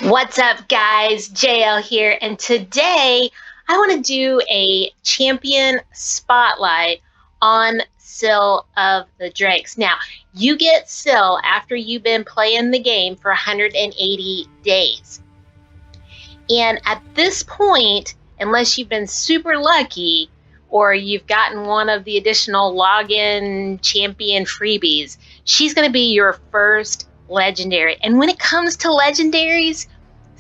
What's up, guys? Jael here, and today I want to do a champion spotlight on Scyl of the Drakes. Now, you get Scyl after you've been playing the game for 180 days. And at this point, unless you've been super lucky or you've gotten one of the additional login champion freebies, she's going to be your first legendary. And when it comes to legendaries,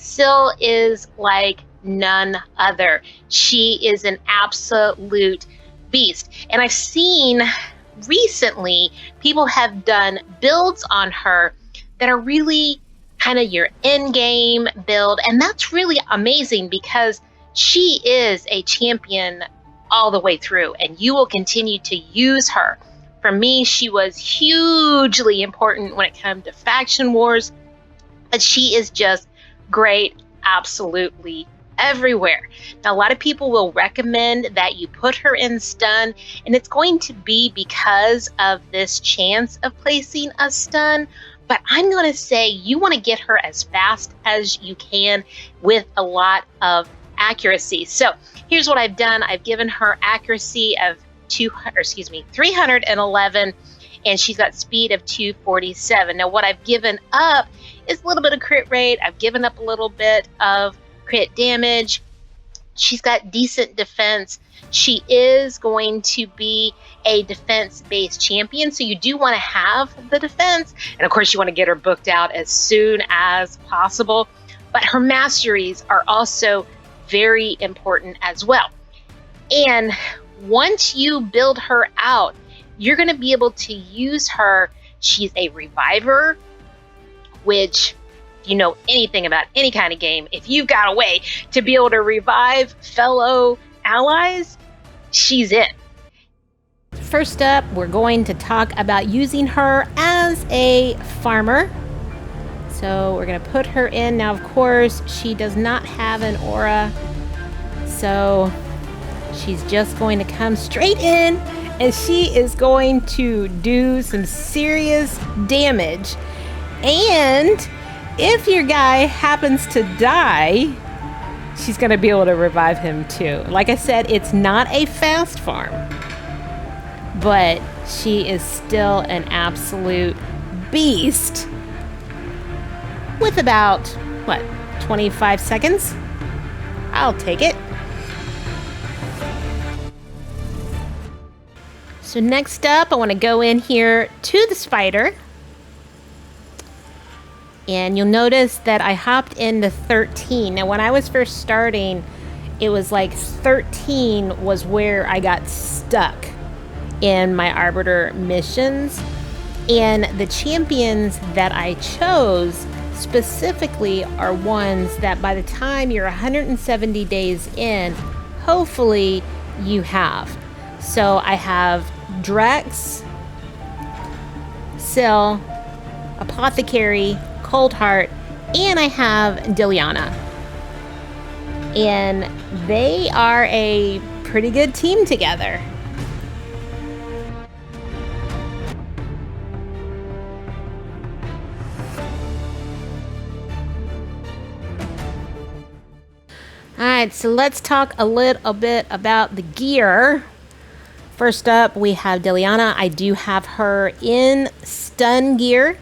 Scyl is like none other. She is an absolute beast. And I've seen recently people have done builds on her that are really kind of your end game build. And that's really amazing because she is a champion all the way through, and you will continue to use her. For me, she was hugely important when it comes to faction wars, but she is just great absolutely everywhere. Now, a lot of people will recommend that you put her in stun, and it's going to be because of this chance of placing a stun. But I'm going to say you want to get her as fast as you can with a lot of accuracy. So here's what I've done. I've given her accuracy of 311, and she's got speed of 247. Now, what I've given up is a little bit of crit rate. I've given up a little bit of crit damage. She's got decent defense. She is going to be a defense-based champion, so you do want to have the defense. And of course, you want to get her booked out as soon as possible. But her masteries are also very important as well. And once you build her out, you're going to be able to use her. She's a reviver, which, if you know anything about any kind of game, if you've got a way to be able to revive fellow allies, she's it. First up, we're going to talk about using her as a farmer. So we're going to put her in. Now, of course, she does not have an aura, so she's just going to come straight in, and she is going to do some serious damage. And if your guy happens to die, she's going to be able to revive him too. Like I said, it's not a fast farm, but she is still an absolute beast with about, 25 seconds? I'll take it. So next up, I want to go in here to the spider. And you'll notice that I hopped into 13. Now, when I was first starting, it was like 13 was where I got stuck in my Arbiter missions. And the champions that I chose specifically are ones that by the time you're 170 days in, hopefully you have. So I have Drex, Scyl, Apothecary, Cold Heart, and I have Diliana. And they are a pretty good team together. Alright, so let's talk a little bit about the gear. First up, we have Diliana. I do have her in stun gear,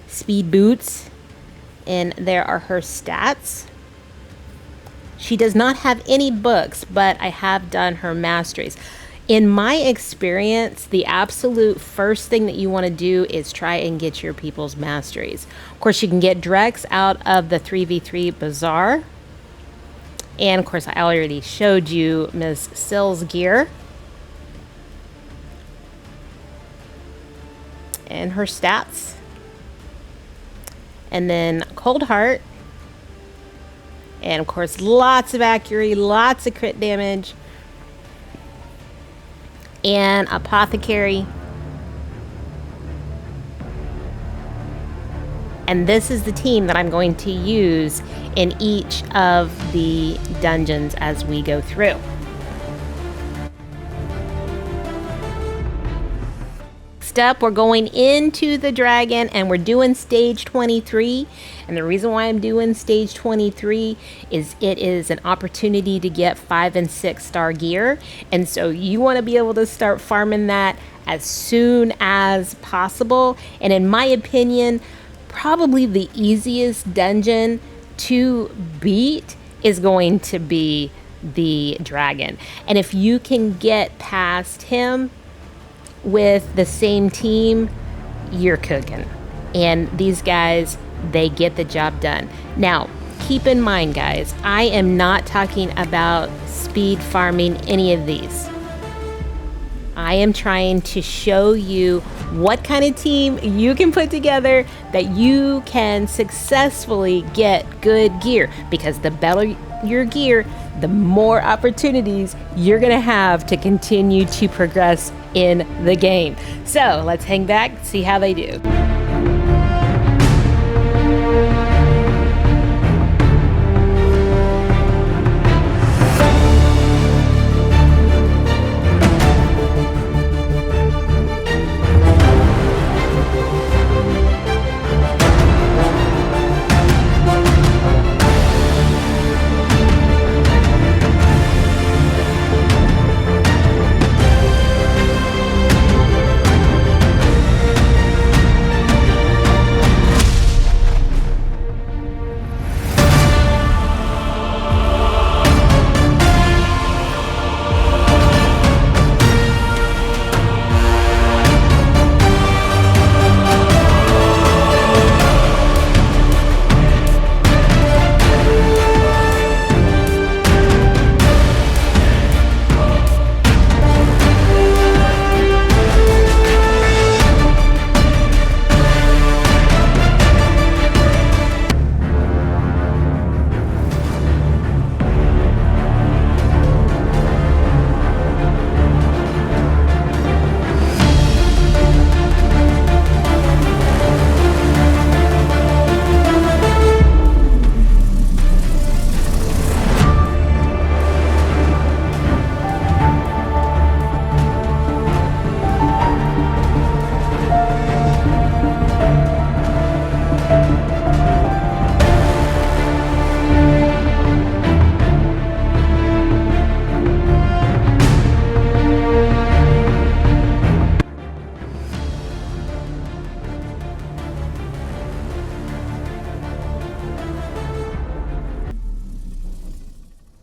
speed boots, and there are her stats. She does not have any books, but I have done her masteries. In my experience, the absolute first thing that you want to do is try and get your people's masteries. Of course, you can get Drex out of the 3v3 Bazaar. And of course, I already showed you Miss Syl's gear and her stats. And then Cold Heart. And of course, lots of accuracy, lots of crit damage. And Apothecary. And this is the team that I'm going to use in each of the dungeons as we go through. Next up, we're going into the dragon and we're doing stage 23. And the reason why I'm doing stage 23 is it is an opportunity to get 5 and 6 star gear. And so you want to be able to start farming that as soon as possible. And in my opinion, probably the easiest dungeon to beat is going to be the dragon. And if you can get past him with the same team, you're cooking. And these guys, they get the job done. Now, keep in mind, guys, I am not talking about speed farming any of these. I am trying to show you what kind of team you can put together that you can successfully get good gear. Because the better your gear, the more opportunities you're going to have to continue to progress in the game. So let's hang back, see how they do.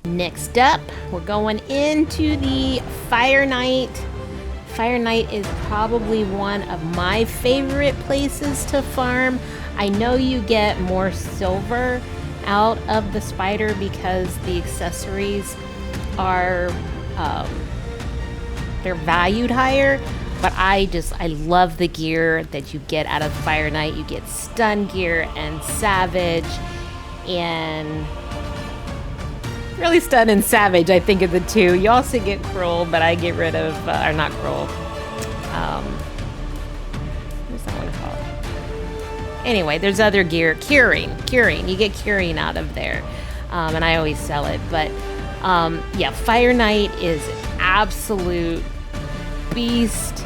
Next up, we're going into the Fire Knight. Fire Knight is probably one of my favorite places to farm. I know you get more silver out of the spider because the accessories are they're valued higher, but I love the gear that you get out of Fire Knight. You get stun gear and savage, and really stun and savage, I think, are the two. You also get cruel, but I get rid of, or not cruel. What's that one called? Anyway, there's other gear. Curing. You get curing out of there. And I always sell it. But yeah, Fire Knight is absolute beast.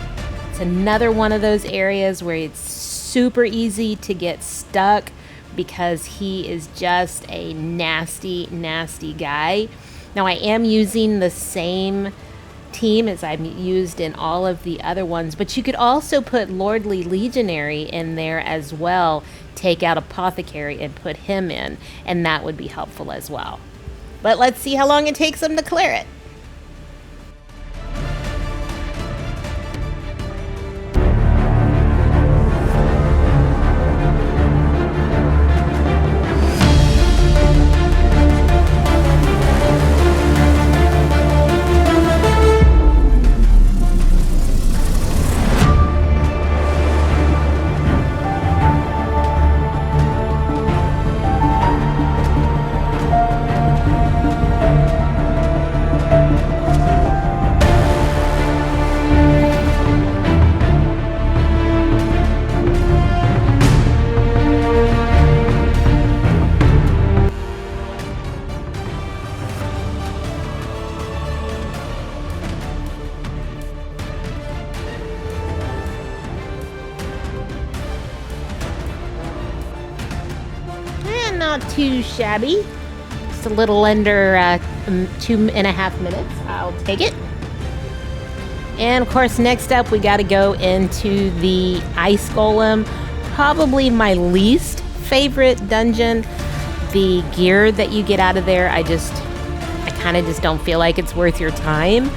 It's another one of those areas where it's super easy to get stuck, because he is just a nasty guy. Now, I am using the same team as I've used in all of the other ones, but you could also put Lordly Legionary in there as well. Take out Apothecary and put him in, and that would be helpful as well. But let's see how long it takes them to clear it. not too shabby. Just a little under 2.5 minutes. I'll take it. And of course, next up, we got to go into the Ice Golem. Probably my least favorite dungeon. The gear that you get out of there, I kind of just don't feel like it's worth your time.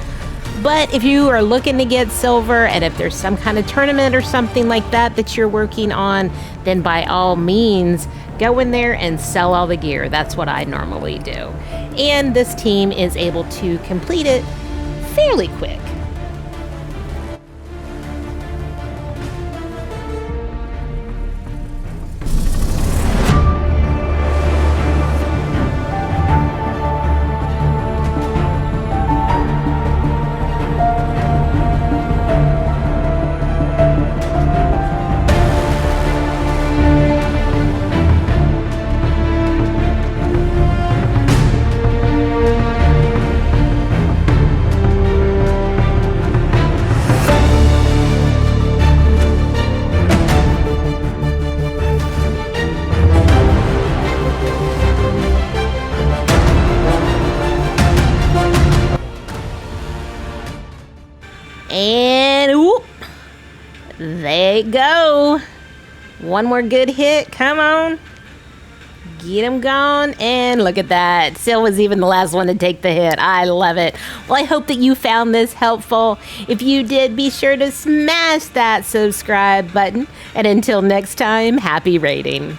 But if you are looking to get silver, and if there's some kind of tournament or something like that you're working on, then by all means, go in there and sell all the gear. That's what I normally do. And this team is able to complete it fairly quick. And whoop, there you go. One more good hit. Come on. Get him gone. And look at that. Scyl was even the last one to take the hit. I love it. Well, I hope that you found this helpful. If you did, be sure to smash that subscribe button. And until next time, happy raiding.